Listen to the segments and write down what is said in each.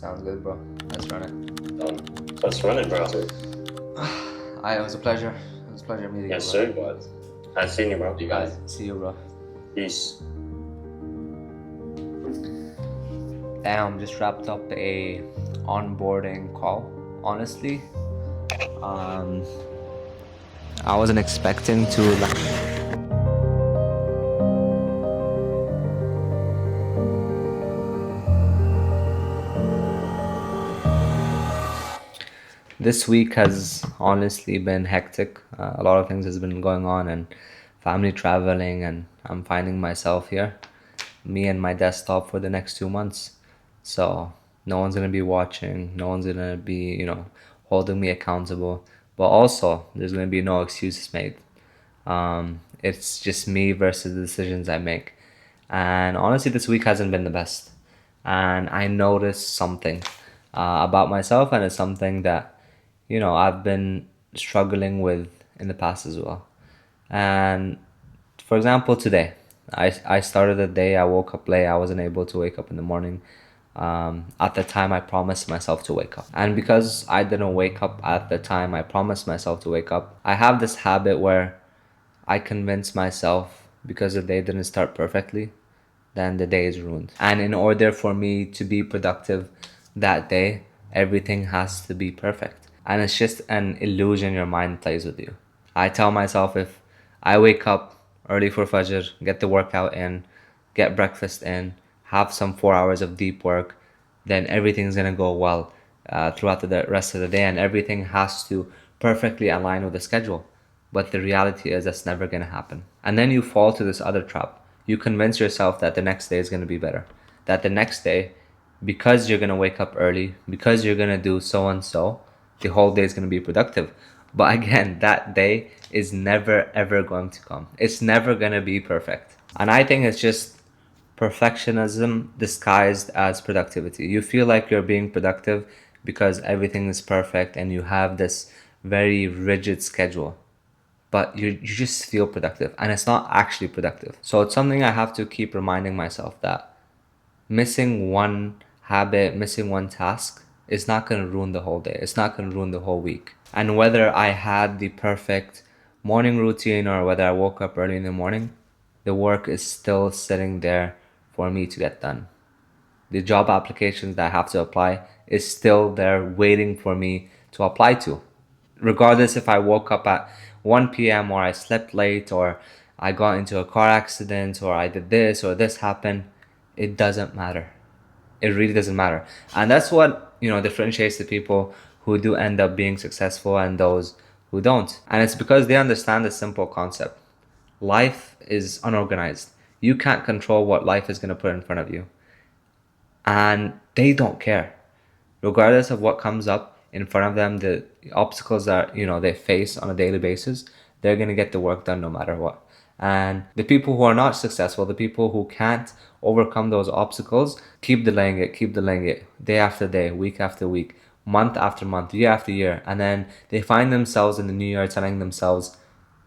Sounds good, bro. Let's run it. Let's run it, bro. It was a pleasure. It was a pleasure meeting Yes, you, sir, it was. Nice seeing you, bro. You guys. See you, bro. Peace. Damn, just wrapped up a onboarding call. Honestly, I wasn't expecting to. This week has honestly been hectic. A lot of things has been going on, and family traveling, and I'm finding myself here, me and my desktop for the next 2 months. So no one's gonna be watching. No one's gonna be, holding me accountable. But also, there's gonna be no excuses made. It's just me versus the decisions I make. And honestly, this week hasn't been the best. And I noticed something about myself, and it's something that I've been struggling with in the past as well. And for example, today, I started the day, I woke up late, I wasn't able to wake up in the morning. At the time I promised myself to wake up. And because I didn't wake up at the time I promised myself to wake up, I have this habit where I convince myself because the day didn't start perfectly, then the day is ruined. And in order for me to be productive that day, everything has to be perfect. And it's just an illusion your mind plays with you. I tell myself if I wake up early for Fajr, get the workout in, get breakfast in, have some 4 hours of deep work, then everything's gonna go well throughout the rest of the day, and everything has to perfectly align with the schedule. But the reality is that's never gonna happen. And then you fall to this other trap. You convince yourself that the next day is gonna be better. That the next day, because you're gonna wake up early, because you're gonna do so and so, the whole day is gonna be productive. But again, that day is never ever going to come. It's never gonna be perfect. And I think it's just perfectionism disguised as productivity. You feel like you're being productive because everything is perfect and you have this very rigid schedule. But you just feel productive, and it's not actually productive. So it's something I have to keep reminding myself that missing one habit, missing one task is not going to ruin the whole day. It's not going to ruin the whole week. And whether I had the perfect morning routine or whether I woke up early in the morning, the work is still sitting there for me to get done. The job applications that I have to apply is still there waiting for me to apply to. Regardless if I woke up at 1 p.m. or I slept late or I got into a car accident or I did this or this happened, it doesn't matter. It really doesn't matter. And that's what, differentiates the people who do end up being successful and those who don't. And it's because they understand the simple concept. Life is unorganized. You can't control what life is going to put in front of you. And they don't care. Regardless of what comes up in front of them, the obstacles that they face on a daily basis, they're going to get the work done no matter what. And the people who are not successful, the people who can't overcome those obstacles, keep delaying it day after day, week after week, month after month, year after year. And then they find themselves in the new year telling themselves,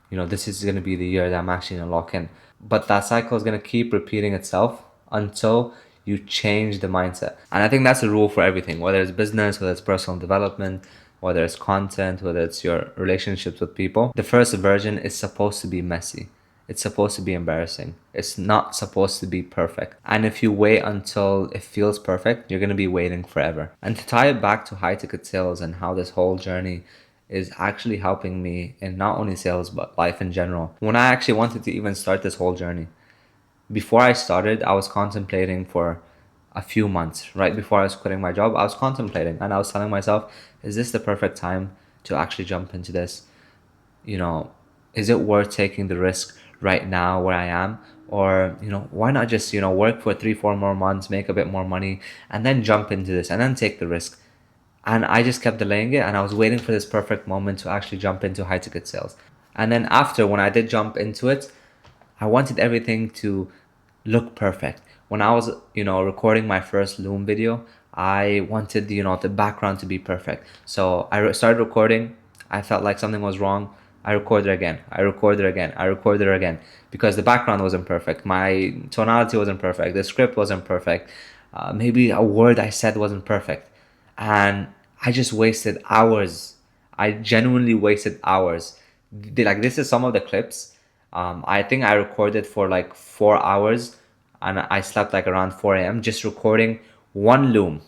this is going to be the year that I'm actually going to lock in. But that cycle is going to keep repeating itself until you change the mindset. And I think that's a rule for everything, whether it's business, whether it's personal development, whether it's content, whether it's your relationships with people. The first version is supposed to be messy. It's supposed to be embarrassing. It's not supposed to be perfect. And if you wait until it feels perfect, you're going to be waiting forever. And to tie it back to high ticket sales and how this whole journey is actually helping me in not only sales but life in general. When I actually wanted to even start this whole journey, before I started, I was contemplating for a few months. Right before I was quitting my job, I was contemplating and I was telling myself, is this the perfect time to actually jump into this? Is it worth taking the risk right now where I am? Or, why not just, work for 3-4 more months, make a bit more money, and then jump into this and then take the risk? And I just kept delaying it, and I was waiting for this perfect moment to actually jump into high ticket sales. And then after, when I did jump into it, I wanted everything to look perfect. When I was, recording my first Loom video, I wanted, the background to be perfect. So I started recording. I felt like something was wrong. I recorded again. I recorded again. I recorded again because the background wasn't perfect. My tonality wasn't perfect. The script wasn't perfect. maybe a word I said wasn't perfect, and I just wasted hours. I genuinely wasted hours. Like, this is some of the clips. I think I recorded for like 4 hours, and I slept like around 4 a.m. just recording one loom.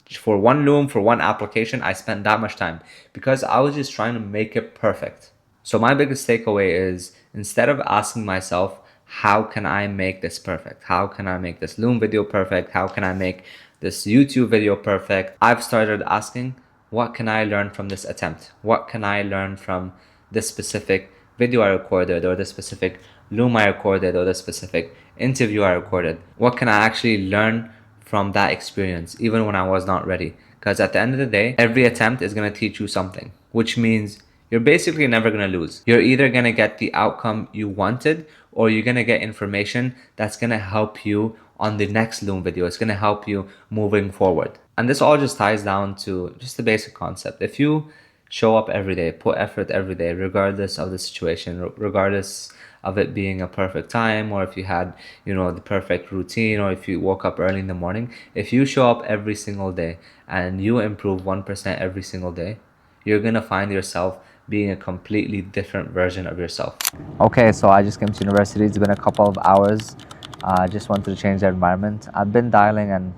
For one loom, for one application, I spent that much time because I was just trying to make it perfect. So my biggest takeaway is, instead of asking myself, how can I make this perfect? How can I make this Loom video perfect? How can I make this YouTube video perfect? I've started asking, what can I learn from this attempt? What can I learn from this specific video I recorded, or the specific Loom I recorded, or the specific interview I recorded? What can I actually learn from that experience, even when I was not ready? Because at the end of the day, every attempt is going to teach you something, which means you're basically never going to lose. You're either going to get the outcome you wanted, or you're going to get information that's going to help you on the next Loom video. It's going to help you moving forward. And this all just ties down to just the basic concept. If you show up every day, put effort every day, regardless of the situation, regardless of it being a perfect time, or if you had, the perfect routine, or if you woke up early in the morning, if you show up every single day and you improve 1% every single day, you're gonna find yourself being a completely different version of yourself. Okay, so I just came to university. It's been a couple of hours. I just wanted to change the environment. I've been dialing and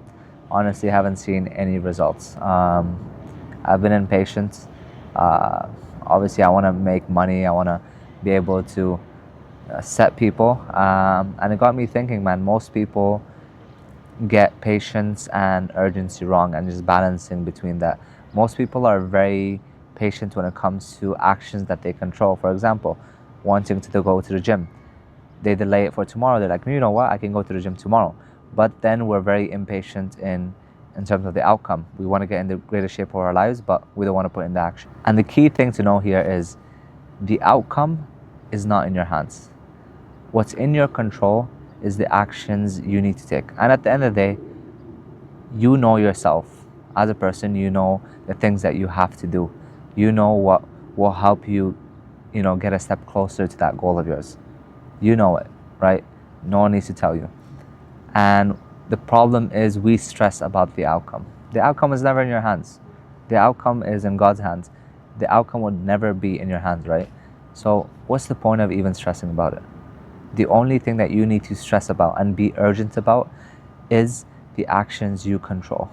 honestly haven't seen any results. I've been impatient. Uh, Obviously, I want to make money. I want to be able to set people. And it got me thinking, man, most people get patience and urgency wrong, and just balancing between that. Most people are very patient when it comes to actions that they control. For example, wanting to go to the gym, they delay it for tomorrow. They're like, you know what, I can go to the gym tomorrow. But then we're very impatient in terms of the outcome. We want to get in the greatest shape of our lives, but we don't want to put in the action. And the key thing to know here is, the outcome is not in your hands. What's in your control is the actions you need to take. And at the end of the day, you know yourself as a person. You know the things that you have to do. You know what will help you, get a step closer to that goal of yours. You know it, right? No one needs to tell you. And the problem is, we stress about the outcome. The outcome is never in your hands. The outcome is in God's hands. The outcome would never be in your hands, right? So what's the point of even stressing about it? The only thing that you need to stress about and be urgent about is the actions you control.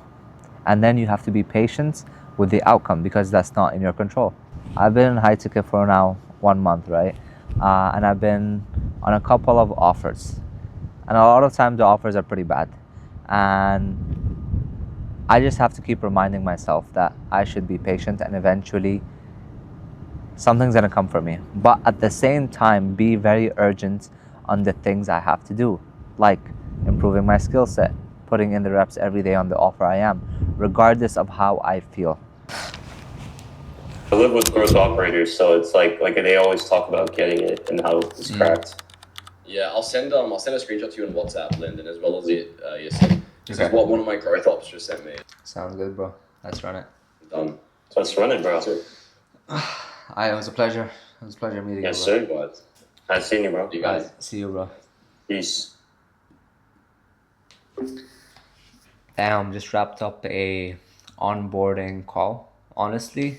And then you have to be patient with the outcome, because that's not in your control. I've been in high ticket for now 1 month, right? And I've been on a couple of offers. And a lot of times the offers are pretty bad. And I just have to keep reminding myself that I should be patient, and eventually something's gonna come for me. But at the same time, be very urgent on the things I have to do, like improving my skill set, putting in the reps every day on the offer I am, regardless of how I feel. I live with growth operators, so it's like they always talk about getting it and how it's cracked. Yeah, I'll send a screenshot to you on WhatsApp, Lyndon, as well as Yasin. This is what one of my growth ops just sent me. Sounds good, bro. Let's run it. Done. So let's run it, bro. So, It was a pleasure. It was a pleasure meeting Yes, you, bro. sir. what? I've seen you, bro. You guys. See you, bro. Peace. Damn, just wrapped up a onboarding call. Honestly,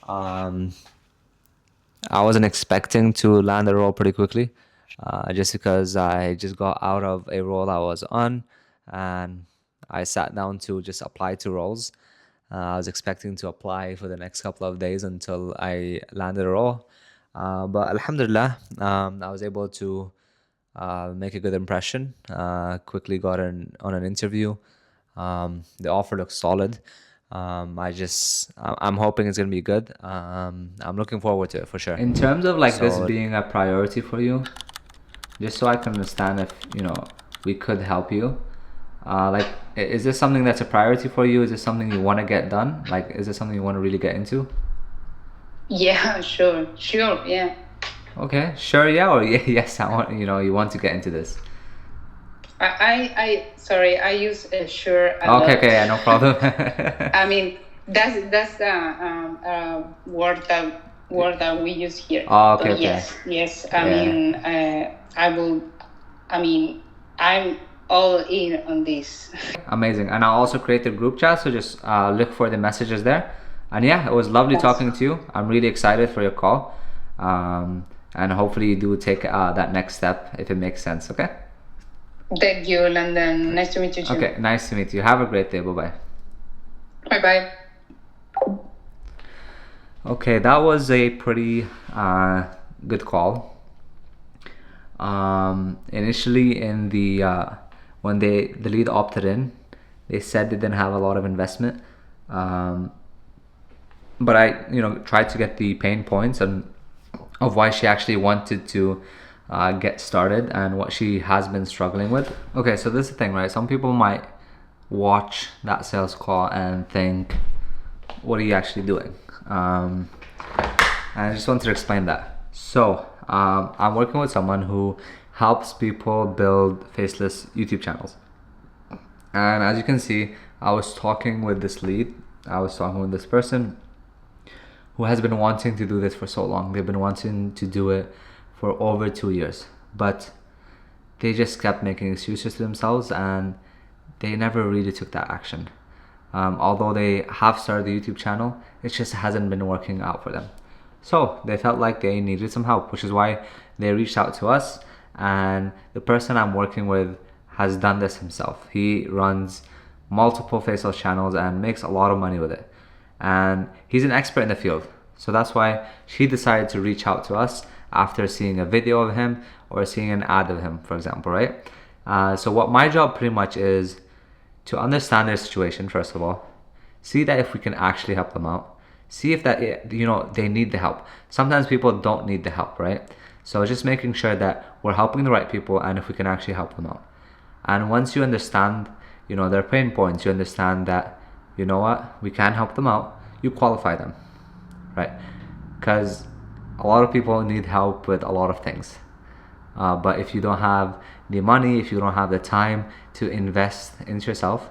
I wasn't expecting to land a role pretty quickly, just because I just got out of a role I was on, and I sat down to just apply to roles. I was expecting to apply for the next couple of days until I landed a role. But Alhamdulillah, I was able to make a good impression. Quickly got on an interview. The offer looks solid. I'm hoping it's gonna be good. I'm looking forward to it for sure. In terms of this being a priority for you, just so I can understand if we could help you. Is this something that's a priority for you? Is this something you want to get done? Is this something you want to really get into? Yeah, sure, yeah. Okay, sure, yeah, or yes, I want you want to get into this. Sorry, I use sure a Okay, lot. okay, yeah, no problem. I mean, that's a word that we use here. Oh, okay, But okay. yes. Yeah. I mean, I'm all in on this. Amazing. And I'll also create the group chat, so just look for the messages there. And yeah, it was lovely talking to you. I'm really excited for your call. And hopefully you do take that next step if it makes sense, okay? Thank you, London. Nice to meet you too. Okay, nice to meet you. Have a great day. Bye-bye. Bye-bye. Okay, that was a pretty good call. Initially in the when the lead opted in, they said they didn't have a lot of investment, but I tried to get the pain points and of why she actually wanted to get started and what she has been struggling with. Okay, so this is the thing, right? Some people might watch that sales call and think, what are you actually doing? And I just wanted to explain that. So I'm working with someone who helps people build faceless YouTube channels. And as you can see, I was talking with this lead. I was talking with this person who has been wanting to do this for so long. They've been wanting to do it for over 2 years, but they just kept making excuses to themselves and they never really took that action. Although they have started the YouTube channel, it just hasn't been working out for them. So they felt like they needed some help, which is why they reached out to us. And the person I'm working with has done this himself. He runs multiple faceless channels and makes a lot of money with it. And he's an expert in the field. So that's why she decided to reach out to us after seeing a video of him or seeing an ad of him, for example, right? So what my job pretty much is to understand their situation, first of all, see that if we can actually help them out, see if that, they need the help. Sometimes people don't need the help, right? So just making sure that we're helping the right people and if we can actually help them out. And once you understand, their pain points, you understand that, we can help them out, you qualify them, right? Because a lot of people need help with a lot of things. But if you don't have the money, if you don't have the time to invest into yourself,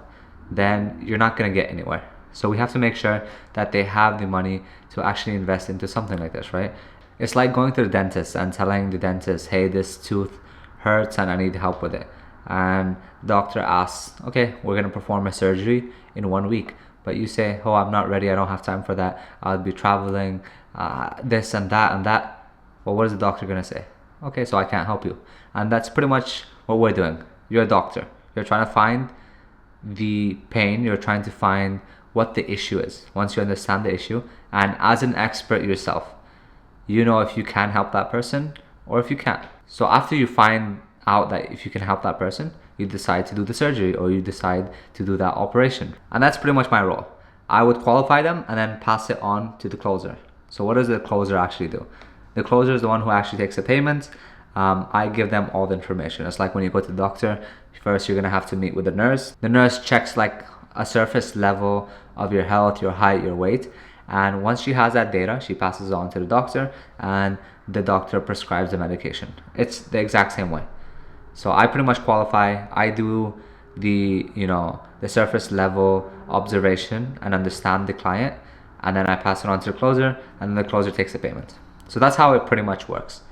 then you're not going to get anywhere. So we have to make sure that they have the money to actually invest into something like this, right? It's like going to the dentist and telling the dentist, hey, this tooth hurts and I need help with it. And the doctor asks, okay, we're going to perform a surgery in 1 week. But you say, oh, I'm not ready, I don't have time for that, I'll be traveling, this and that and that. Well, what is the doctor going to say? Okay, so I can't help you. And that's pretty much what we're doing. You're a doctor. You're trying to find the pain. You're trying to find what the issue is. Once you understand the issue, and as an expert yourself, you know if you can help that person or if you can't. So after you find out that if you can help that person, you decide to do the surgery or you decide to do that operation. And that's pretty much my role. I would qualify them and then pass it on to the closer. So what does the closer actually do? The closer is the one who actually takes the payment. I give them all the information. It's like when you go to the doctor, first you're gonna have to meet with the nurse. The nurse checks like a surface level of your health, your height, your weight. And once she has that data, she passes it on to the doctor and the doctor prescribes the medication. It's the exact same way. So I pretty much qualify. I do the surface level observation and understand the client, and then I pass it on to the closer and then the closer takes the payment. So that's how it pretty much works.